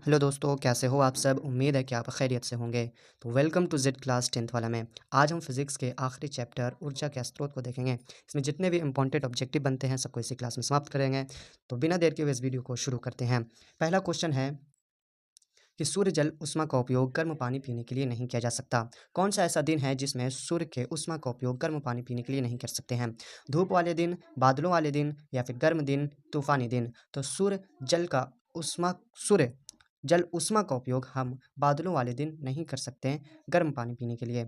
Hello दोस्तों, कैसे हो आप सब? उम्मीद है कि आप खैरियत से होंगे। तो welcome to Z class 10th वाला में। आज हम फिज़िक्स के आखिरी चैप्टर ऊर्जा के स्रोत को देखेंगे। इसमें जितने भी इंपॉर्टेंट ऑब्जेक्टिव बनते हैं सबको इसी क्लास में समाप्त करेंगे। तो बिना देर के हुए इस वीडियो को शुरू करते हैं। पहला क्वेश्चन है कि सूर्य जल ऊष्मा का उपयोग गर्म पानी पीने के लिए नहीं किया जा सकता। कौन सा ऐसा दिन है जिसमें सूर्य के ऊष्मा का उपयोग गर्म पानी पीने के लिए नहीं कर सकते हैं? धूप वाले दिन, बादलों वाले दिन या फिर गर्म दिन, तूफानी दिन। तो सूर्य जल ऊष्मा का उपयोग हम बादलों वाले दिन नहीं कर सकते हैं गर्म पानी पीने के लिए।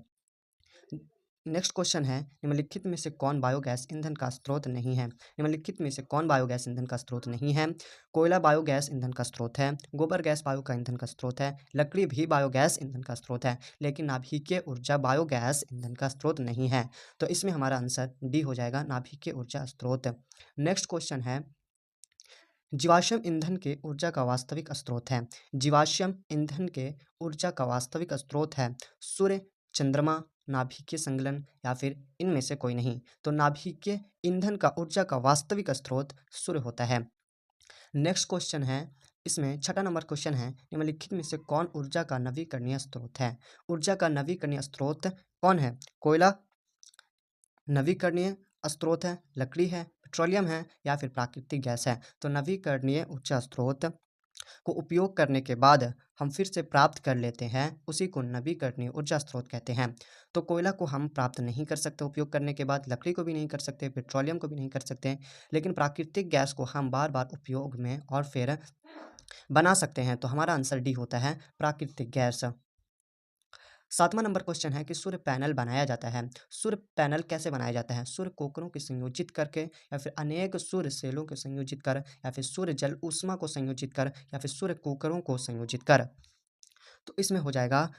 नेक्स्ट क्वेश्चन है, निम्नलिखित में से कौन बायोगैस ईंधन का स्रोत नहीं है? निम्नलिखित में से कौन बायोगैस ईंधन का स्रोत नहीं है? कोयला बायोगैस ईंधन का स्रोत है, गोबर गैस बायो का ईंधन का स्रोत है, लकड़ी भी बायोगैस ईंधन का स्रोत है, लेकिन नाभिकीय ऊर्जा बायोगैस ईंधन का स्रोत नहीं है। तो इसमें हमारा आंसर डी हो जाएगा, नाभिकीय ऊर्जा स्रोत। नेक्स्ट क्वेश्चन है, जीवाश्म ईंधन के ऊर्जा का वास्तविक स्रोत है। जीवाश्म ईंधन के ऊर्जा का वास्तविक स्रोत है सूर्य, चंद्रमा, नाभिकीय संकलन या फिर इनमें से कोई नहीं। तो नाभिकीय ईंधन का ऊर्जा का वास्तविक स्रोत सूर्य होता है। नेक्स्ट क्वेश्चन है, इसमें छठा नंबर क्वेश्चन है, निम्नलिखित में से कौन ऊर्जा का नवीकरणीय स्रोत है? ऊर्जा का नवीकरणीय स्रोत कौन है? कोयला नवीकरणीय स्रोत है, लकड़ी है, पेट्रोलियम है या फिर प्राकृतिक गैस है। तो नवीकरणीय ऊर्जा स्रोत को उपयोग करने के बाद हम फिर से प्राप्त कर लेते हैं, उसी को नवीकरणीय ऊर्जा स्रोत कहते हैं। तो कोयला को हम प्राप्त नहीं कर सकते उपयोग करने के बाद, लकड़ी को भी नहीं कर सकते, पेट्रोलियम को भी नहीं कर सकते, लेकिन प्राकृतिक गैस को हम बार बार उपयोग में और फिर बना सकते हैं। तो हमारा आंसर डी होता है, प्राकृतिक गैस। सातवां नंबर क्वेश्चन है कि सूर्य पैनल बनाया जाता है। सूर्य पैनल कैसे बनाया जाता है? सूर्य कोकरों को संयोजित करके या फिर अनेक सूर्य सेलों को संयोजित कर या फिर सूर्य जल ऊष्मा को संयोजित कर या फिर सूर्य कुकरों को संयोजित कर। तो इसमें हो जाएगा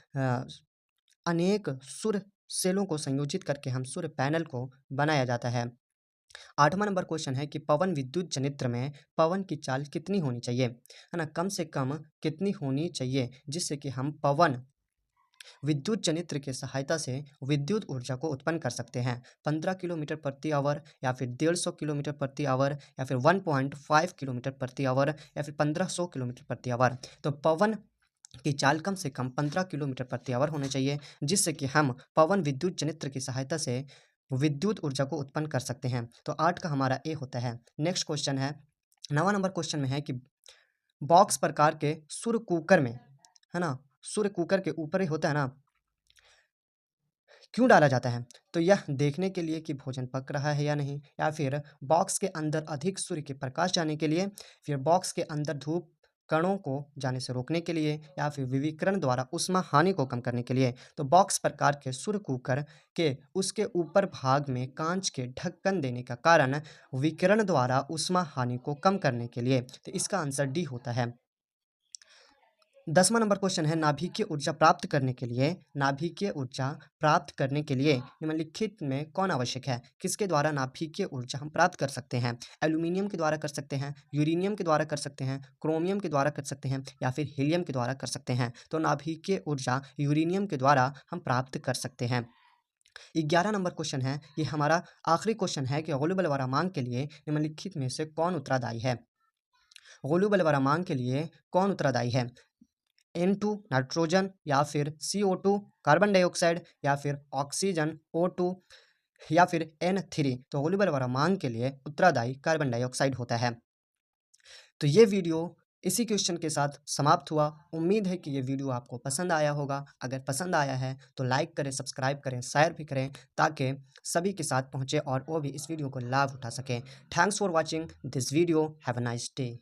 अनेक सूर्य सेलों को संयोजित करके हम सूर्य पैनल को बनाया जाता है। आठवां नंबर क्वेश्चन है कि पवन विद्युत जनित्र में पवन की चाल कितनी होनी चाहिए, है ना? कम से कम कितनी होनी चाहिए जिससे कि हम पवन विद्युत जनित्र की सहायता से विद्युत ऊर्जा को उत्पन्न कर सकते हैं। 15 किलोमीटर प्रति आवर या फिर 150 किलोमीटर प्रति आवर या फिर 1.5 किलोमीटर प्रति आवर या फिर 1500 किलोमीटर प्रति आवर। तो पवन की चाल कम से कम 15 किलोमीटर प्रति आवर होनी चाहिए, जिससे कि हम पवन विद्युत जनित्र की सहायता से विद्युत ऊर्जा को उत्पन्न कर सकते हैं। तो 8 का हमारा ए होता है। नेक्स्ट क्वेश्चन है, 9वां नंबर क्वेश्चन में है कि बॉक्स प्रकार के सूर्य कुकर में, है ना? सूर्य कुकर के ऊपर ही होता है ना, क्यों डाला जाता है? तो यह देखने के लिए कि भोजन पक रहा है या नहीं, या फिर बॉक्स के अंदर अधिक सूर्य के प्रकाश जाने के लिए, फिर बॉक्स के अंदर धूप कणों को जाने से रोकने के लिए या फिर विकिरण द्वारा ऊष्मा हानि को कम करने के लिए। तो बॉक्स प्रकार के सूर्य कुकर के उसके ऊपर भाग में कांच के ढक्कन देने का कारण विकिरण द्वारा ऊष्मा हानि को कम करने के लिए। तो इसका आंसर डी होता है। 10वां नंबर क्वेश्चन है, नाभिकीय ऊर्जा प्राप्त करने के लिए निम्नलिखित में कौन आवश्यक है? किसके द्वारा नाभिकीय ऊर्जा हम प्राप्त कर सकते हैं? एल्यूमीनियम के द्वारा कर सकते हैं, यूरेनियम के द्वारा कर सकते हैं, क्रोमियम के द्वारा कर सकते हैं या फिर हीलियम के द्वारा कर सकते हैं। तो नाभिकीय ऊर्जा यूरेनियम के द्वारा हम प्राप्त कर सकते हैं। 11 नंबर क्वेश्चन है, ये हमारा आखिरी क्वेश्चन है कि गोलुबल द्रव्यमान के लिए निम्नलिखित में से कौन उत्तरदायी है? गोलुबल द्रव्यमान के लिए कौन उत्तरदायी है? N2 नाइट्रोजन या फिर CO2 कार्बन डाइऑक्साइड या फिर ऑक्सीजन O2 या फिर N3। तो गोलुबल द्रव्यमान के लिए उत्तरदायी कार्बन डाइऑक्साइड होता है। तो ये वीडियो इसी क्वेश्चन के साथ समाप्त हुआ। उम्मीद है कि ये वीडियो आपको पसंद आया होगा। अगर पसंद आया है तो लाइक करें, सब्सक्राइब करें, शेयर भी करें ताकि सभी के साथ पहुँचे और वो भी इस वीडियो को लाभ उठा सकें। Thanks for watching this video. Have a nice day.